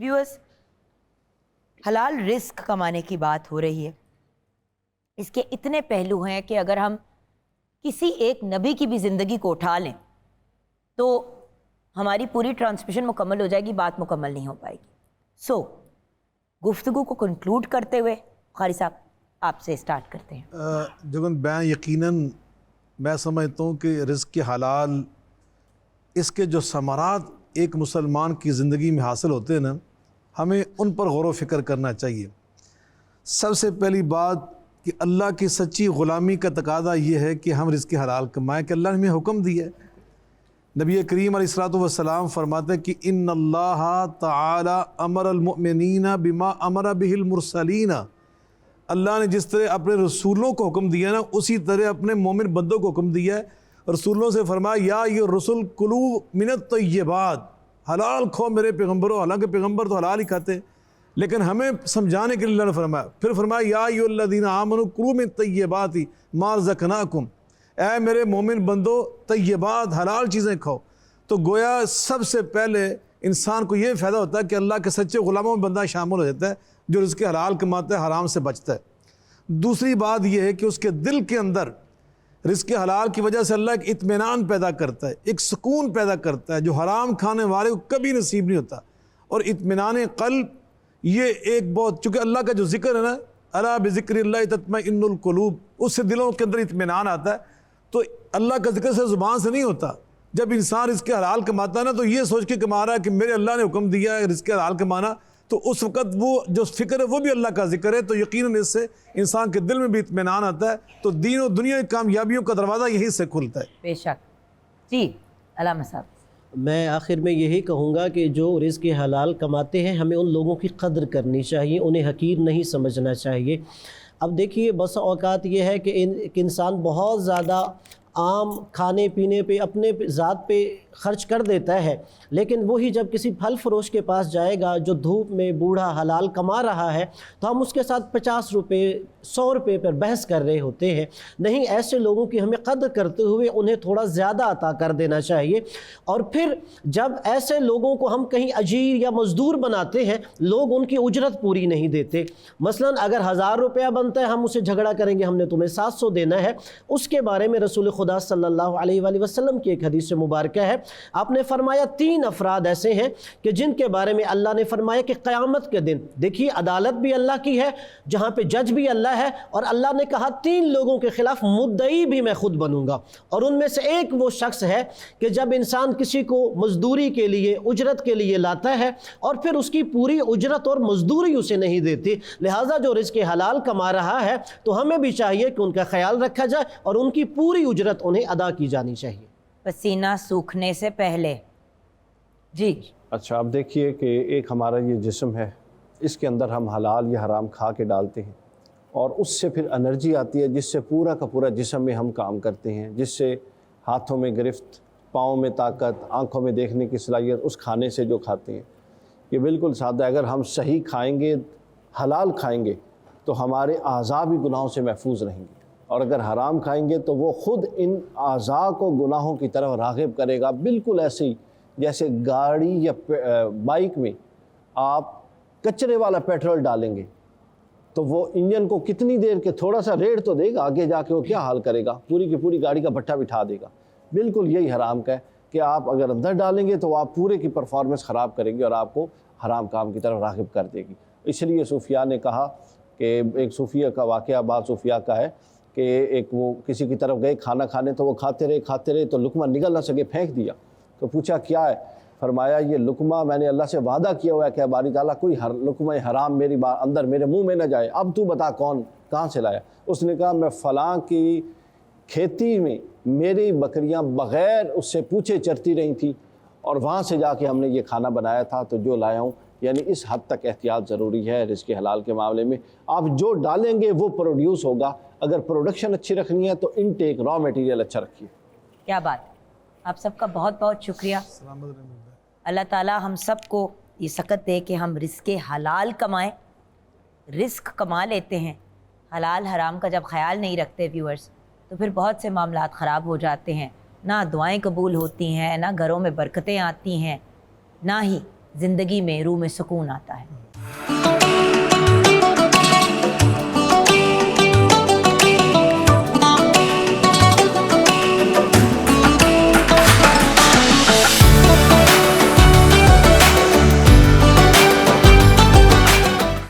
Viewers, हलाल risk कमाने की बात हो रही है। इसके इतने पहलू हैं कि अगर हम किसी एक नबी की भी ज़िंदगी को उठा लें तो हमारी पूरी ट्रांसमिशन मुकम्मल हो जाएगी, बात मुकम्मल नहीं हो पाएगी। सो गुफ्तगू को कंक्लूड करते हुए क़ारी साहब आपसे स्टार्ट करते हैं। जगन मैं यकीनन मैं समझता हूँ कि रिज़्क़ के हलाल इसके जो समारात एक मुसलमान की ज़िंदगी में हासिल होते हैं ना, हमें उन पर गौर व फ़िक्र करना चाहिए। सबसे पहली बात कि अल्लाह की सच्ची ग़ुलामी का तकादा ये है कि हम रिज़्क़ हलाल कमाएँ कि अल्लाह ने हमें हुक्म दिया है। नबी करीम अलैहिस्सलातु वस्सलाम फरमाते हैं कि इन्नल्लाह तआला अमरल मुमिनीना बिमा अमरा बिहिल मुरसलीना, अल्लाह ने जिस तरह अपने रसूलों को हुक्म दिया ना, उसी तरह अपने मोमिन बंदों को हुक्म दिया है। रसूलों से फरमाया या ये रसूल कुलू मिनत तय्यबात, हलाल खो मेरे पैगम्बरों। हालांकि पैगम्बर तो हलाल ही खाते हैं, लेकिन हमें समझाने के लिए अल्लाह ने फरमाया। फिर फरमाया या अय्युहल्लज़ीना आमनू कुलू मिन तय्यबाति मा रज़क़नाकुम, ऐ मेरे मोमिन बंदो तय्यबात हलाल चीज़ें खाओ। तो गोया सबसे पहले इंसान को ये फ़ायदा होता है कि अल्लाह के सच्चे ग़ुलामों में बंदा शामिल हो जाता है जो रिज़्क़ हलाल कमाता है, हराम से बचता है। दूसरी बात यह है कि उसके दिल के अंदर रिज़्क़ हलाल की वजह से अल्लाह एक इत्मीनान पैदा करता है, एक सुकून पैदा करता है जो हराम खाने वाले को कभी नसीब नहीं होता। और इत्मीनान क़ल्ब ये एक बहुत, चूँकि अल्लाह का जो ज़िक्र है ना, अला बिज़िक्रिल्लाहि तत्मइन्नुल क़ुलूब, उससे दिलों के अंदर इत्मीनान आता है। तो अल्लाह का ज़िक्र से ज़ुबान से नहीं होता। जब इंसान रिज़्क़ हलाल कमाता है ना, तो ये सोच के कमा रहा है कि मेरे अल्लाह ने हुक्म दिया है रिज़्क़ हलाल कमाना, तो उस वक़्त वो जो फ़िक्र है वो भी अल्लाह का ज़िक्र है। तो यकीनन इससे इंसान के दिल में भी इत्मीनान आता है। तो दीन और दुनिया की कामयाबियों का दरवाज़ा यहीं से खुलता है। बेशक जी। अल्लामा साहब, मैं आखिर में यही कहूँगा कि जो रिज़्क़ हलाल कमाते हैं हमें उन लोगों की कदर करनी चाहिए, उन्हें हकीर नहीं समझना चाहिए। अब देखिए बस औकात ये है कि एक इंसान बहुत ज़्यादा आम खाने पीने पे अपने ज़ात पे ख़र्च कर देता है, लेकिन वही जब किसी फल फरोश के पास जाएगा जो धूप में बूढ़ा हलाल कमा रहा है, तो हम उसके साथ 50 रुपये 100 रुपये पर बहस कर रहे होते हैं। नहीं, ऐसे लोगों की हमें कदर करते हुए उन्हें थोड़ा ज़्यादा अता कर देना चाहिए। और फिर जब ऐसे लोगों को हम कहीं अजीर या मज़दूर बनाते हैं, लोग उनकी उजरत पूरी नहीं देते। मसलन अगर 1000 रुपया बनता है, हम उसे झगड़ा करेंगे हमने तुम्हें 700 देना है। उसके बारे में रसूल खुदा सल्लल्लाहु अलैहि वसल्लम की एक हदीस मुबारक है, आपने फरमाया 3 अफराद ऐसे हैं कि जिनके बारे में अल्लाह ने फरमाया कि क़यामत के दिन, देखिए अदालत भी अल्लाह की है, जहाँ पे जज भी अल्लाह है, और अल्लाह ने कहा 3 लोगों के खिलाफ मुद्दई भी मैं खुद बनूंगा। और उनमें से एक वो शख्स है कि जब इंसान किसी को मजदूरी के लिए, उजरत के लिए लाता है और फिर उसकी पूरी उजरत और मजदूरी उसे नहीं देती, लिहाजा जो रिज़्क़ हलाल कमा रहा है तो हमें भी चाहिए कि उनका ख्याल रखा जाए और उनकी पूरी उजरत उन्हें अदा की जानी चाहिए, पसीना सूखने से पहले। जी अच्छा, अब देखिए कि एक हमारा ये जिस्म है, इसके अंदर हम हलाल या हराम खा के डालते हैं और उससे फिर एनर्जी आती है जिससे पूरा का पूरा जिस्म में हम काम करते हैं, जिससे हाथों में गिरफ्त, पाँव में ताकत, आँखों में देखने की सलाहियत उस खाने से जो खाते हैं। ये बिल्कुल सादा है। अगर हम सही खाएंगे, हलाल खाएंगे, तो हमारे आज़ा भी गुनाहों से महफूज रहेंगे, और अगर हराम खाएंगे तो वो ख़ुद इन आज़ा को गुनाहों की तरफ राग़िब करेगा। बिल्कुल ऐसे ही जैसे गाड़ी या बाइक में आप कचरे वाला पेट्रोल डालेंगे तो वो इंजन को कितनी देर के थोड़ा सा रेड़ तो देगा, आगे जाके वो क्या हाल करेगा, पूरी की पूरी गाड़ी का भट्ठा बिठा देगा। बिल्कुल यही हराम का है कि आप अगर अंदर डालेंगे तो आप पूरे की परफॉर्मेंस ख़राब करेंगे और आपको हराम काम की तरफ राग़िब कर देगी। इसलिए सूफिया ने कहा कि एक सूफिया का वाक़या बाद सूफिया का है कि एक वो किसी की तरफ गए खाना खाने, तो वो खाते रहे तो लुकमा निकल ना सके, फेंक दिया। तो पूछा क्या है, फरमाया ये लुकमा मैंने अल्लाह से वादा किया हुआ है कि बारी ताला कोई लुकमा हराम मेरी अंदर मेरे मुंह में न जाए, अब तू बता कौन कहाँ से लाया। उसने कहा मैं फ़लाँ की खेती में मेरी बकरियां बग़ैर उससे पूछे चरती रही थी और वहाँ से जाके हमने ये खाना बनाया था, तो जो लाया हूँ। यानी इस हद तक एहतियात ज़रूरी है रिज़्क़ हलाल के मामले में। आप जो डालेंगे वो प्रोड्यूस होगा। अगर प्रोडक्शन अच्छी रखनी है तो इनटेक रॉ मटेरियल अच्छा रखिए। क्या बात है, आप सबका बहुत बहुत शुक्रिया। अल्लाह ताला हम सब को ये सकत दे कि हम रिज़्क़ हलाल कमाएं। रिस्क कमा लेते हैं, हलाल हराम का जब ख्याल नहीं रखते व्यूअर्स, तो फिर बहुत से मामलात ख़राब हो जाते हैं। ना दुआएं कबूल होती हैं, ना घरों में बरकतें आती हैं, ना ही زندگی میں روح میں سکون آتا ہے.